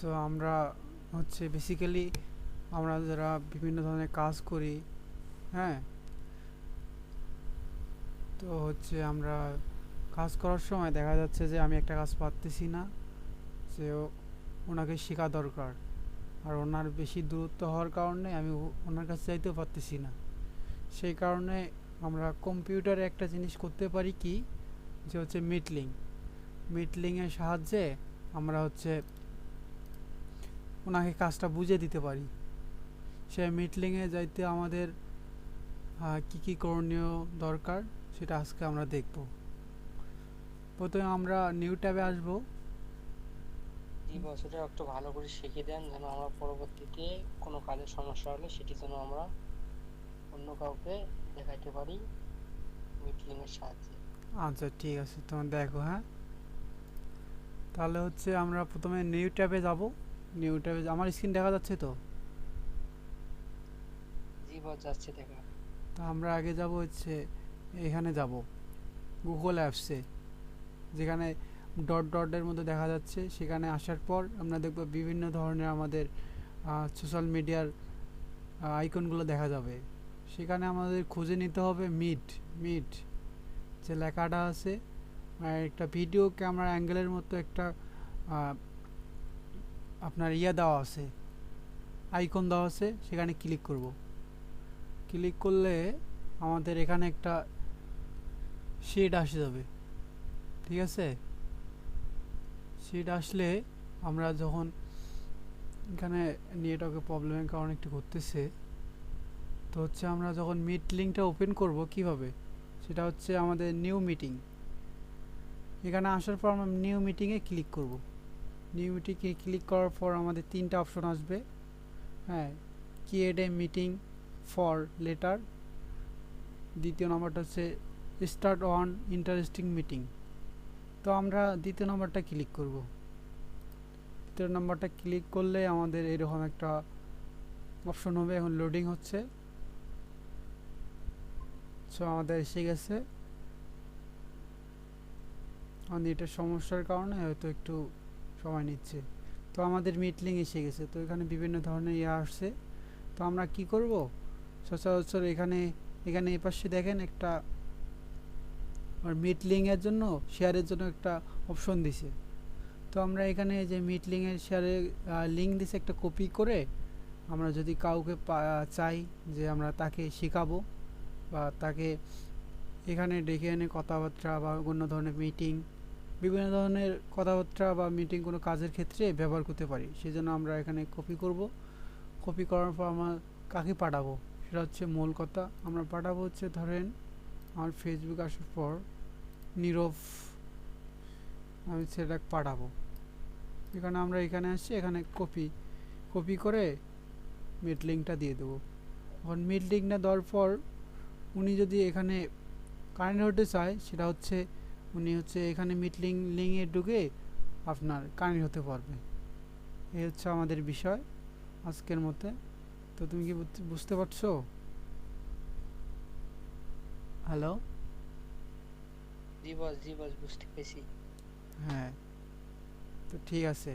So আমরা হচ্ছে basically আমরা যারা বিভিন্ন ধরনের কাজ করি, হ্যাঁ, তো হচ্ছে আমরা কাজ করার সময় দেখা যাচ্ছে যে আমি একটা কাজ পারতেছি না, যে ওনাকে শেখা দরকার। আর ওনার বেশি দূরত্ব হওয়ার কারণে আমি ওনার কাছে যাইতেও পারতেছি না। সেই কারণে আমরা কম্পিউটারে একটা জিনিস করতে পারি কি, যে হচ্ছে মিটলিংয়ের সাহায্যে আমরা হচ্ছে ওনাকে কাজটা বুঝিয়ে দিতে পারি। সে মিটলিংয়ে যাইতে আমাদের কি কি করণীয় দরকার সেটা আজকে আমরা দেখব। প্রথমে আমরা নিউ ট্যাবে আসব। জি বস, এটা একটু ভালো করে শিখিয়ে দেন যেন আমরা পরবর্তীতে কোনো কাজের সমস্যা হলে সেটি যেন আমরা অন্য কাউকে দেখাইতে পারি মিটলিং এর সাহায্যে। আচ্ছা ঠিক আছে, তোমার দেখো, হ্যাঁ। তাহলে হচ্ছে আমরা প্রথমে নিউ ট্যাবে যাব। নিউ ট্যাবে আমার স্ক্রিন দেখা যাচ্ছে তো? জি বস, যাচ্ছে দেখা। তো আমরা আগে যাব হচ্ছে এখানে যাব গুগল অ্যাপসে, যেখানে ডট ডটের মধ্যে দেখা যাচ্ছে। সেখানে আসার পর আমরা দেখব বিভিন্ন ধরনের আমাদের সোশ্যাল মিডিয়ার আইকনগুলো দেখা যাবে। সেখানে আমাদের খুঁজে নিতে হবে মিট। মিট যে লেখাটা আছে, আর একটা ভিডিও ক্যামেরা অ্যাঙ্গেলের মতো একটা আহ, আপনার দেওয়া আছে, আইকন দেওয়া আছে, সেখানে ক্লিক করব। ক্লিক করলে আমাদের এখানে একটা শেড আসে যাবে, ঠিক আছে? শেড আসলে আমরা যখন এখানে নেটওয়ার্কের প্রবলেমের কারণে একটু করতেছে, তো হচ্ছে আমরা যখন মিট লিঙ্কটা ওপেন করব কিভাবে, সেটা হচ্ছে আমাদের নিউ মিটিং। এখানে আসার পর আমরা নিউ মিটিংয়ে ক্লিক করব। নিউ মিটিংয়ে ক্লিক করার পর আমাদের তিনটা অপশন আসবে, হ্যাঁ। Create a meeting for letter, দ্বিতীয় নম্বরটা হচ্ছে স্টার্ট অন ইন্টারেস্টিং মিটিং। তো আমরা দ্বিতীয় নম্বরটা ক্লিক করব। দ্বিতীয় নম্বরটা ক্লিক করলে আমাদের এরকম একটা অপশন হবে। এখন লোডিং হচ্ছে। সো আমাদের এসে গেছে। আমাদের এটার সমস্যার কারণে হয়তো একটু সময় নিচ্ছে। তো আমাদের মিটলিং এসে গেছে। তো এখানে বিভিন্ন ধরনের আসছে। তো আমরা কি করব, সচরাচর এখানে এখানে এই পাশে দেখেন একটা মিটলিং এর জন্য, শেয়ারের জন্য একটা অপশন দিছে। তো আমরা এখানে যে মিটলিং এর শেয়ারের লিঙ্ক দিছে, একটা কপি করে আমরা যদি কাউকে চাই যে আমরা তাকে শেখাবো বা তাকে এখানে ডেকে এনে কথাবার্তা বা অন্য ধরনের মিটিং, বিভিন্ন ধরনের কথাবার্তা বা মিটিং কোনো কাজের ক্ষেত্রে ব্যবহার করতে পারি, সেই জন্য আমরা এখানে কপি করব। কপি করার পর আমরা কাকে পাঠাবো, সেটা হচ্ছে মূল কথা। আমরা পাঠাবো হচ্ছে, ধরেন আমার ফেসবুক আসার পর নীরব, আমি সেটা পাঠাবো। এখানে আমরা এখানে আসছি, এখানে কপি কপি করে মিট লিঙ্কটা দিয়ে দেবো। এখন মিট লিঙ্কটা দেওয়ার পর উনি যদি এখানে কানেক্ট হতে চায়, সেটা হচ্ছে উনি হচ্ছে এখানে মিট লিঙ্কে ঢুকে আপনার কানেক্ট হতে পারবে। এই হচ্ছে আমাদের বিষয় আজকের মতে। তো তুমি কি বুঝতে পারছো? হ্যালো? জি বস, জি বস, বুঝতে পেরেছি। হ্যাঁ, তো ঠিক আছে।